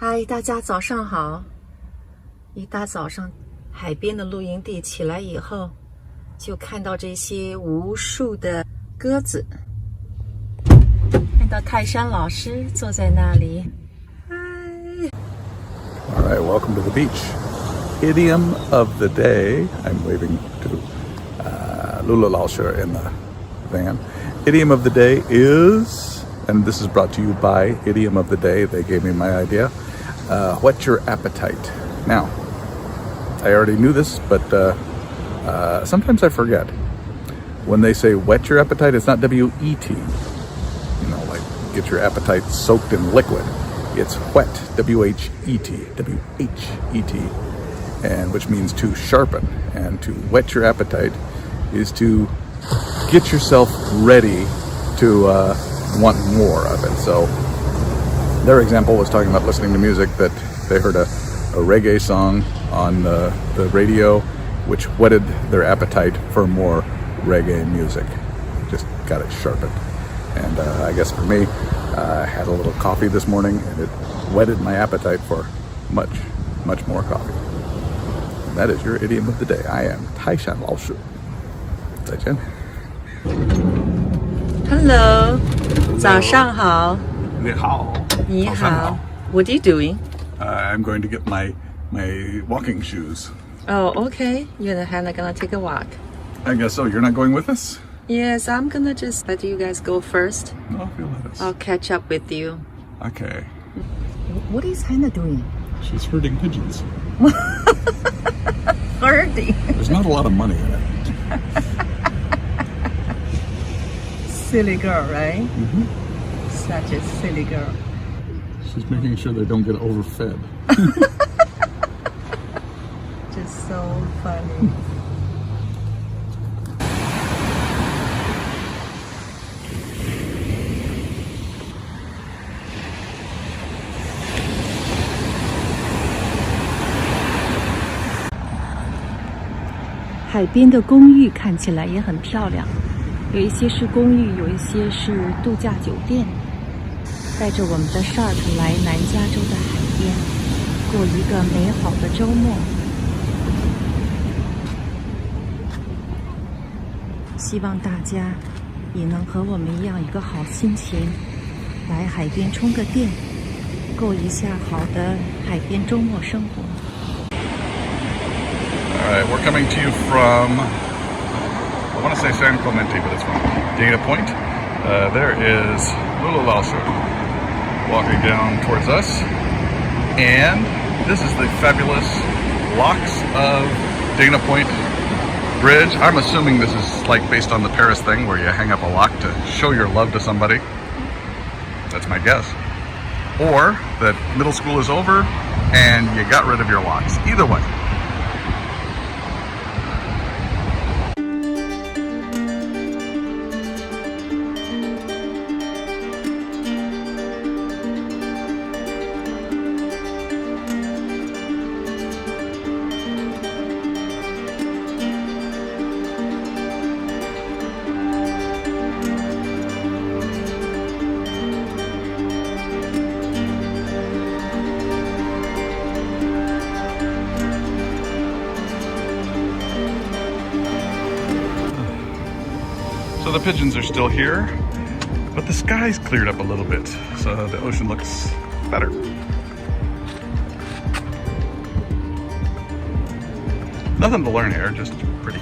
嗨，大家早上好！一大早上，海边的露营地起来以后，就看到这些无数的鸽子，看到泰山老师坐在那里。嗨 All right, welcome to the beach. Idiom of the day. I'm waving to Lula Lauscher in the van. Idiom of the day is, and this is brought to you by Idiom of the Day. They gave me my idea. Whet your appetite. Now, I already knew this, but sometimes I forget. When they say whet your appetite, it's not W-E-T. You know, like get your appetite soaked in liquid. It's whet, W-H-E-T, W-H-E-T, and which means to sharpen. And to whet your appetite is to get yourself ready to want more of it. So their example was talking about listening to music that they heard a reggae song on the radio, which whetted their appetite for more reggae music. Just got it sharpened. And I guess for me, I had a little coffee this morning, and it whetted my appetite for much, much more coffee. And that is your idiom of the day. I am泰山老师。再见。Hello， 早上好。你好。你好。What are you doing? I'm going to get my walking shoes. Oh, okay. You and Hannah gonna take a walk. I guess so. You're not going with us? Yes, I'm gonna just let you guys go first. No, you'll let us. I'll catch up with you. Okay. What is Hannah doing? She's herding pigeons. Herding. There's not a lot of money in it. Silly girl, right? Mm-hmm. Such a silly girl. She's making sure they don't get overfed. Just so funny. 海边的公寓看起来也很漂亮，有一些是公寓，有一些是度假酒店。带着我们的 Shark 来南加州的海边，过一个美好的周末。希望大家也能和我们一样，一个好心情，来海边充个电，过一下好的海边周末生活。All right, we're coming to you from, I want to say San Clemente, but it's wrong. Dana Point. There is Lula Lauscher walking down towards us. And this is the fabulous Locks of Dana Point Bridge. I'm assuming this is like based on the Paris thing where you hang up a lock to show your love to somebody. That's my guess. Or that middle school is over and you got rid of your locks. Either way. So the pigeons are still here, but the sky's cleared up a little bit, so the ocean looks better. Nothing to learn here, just pretty.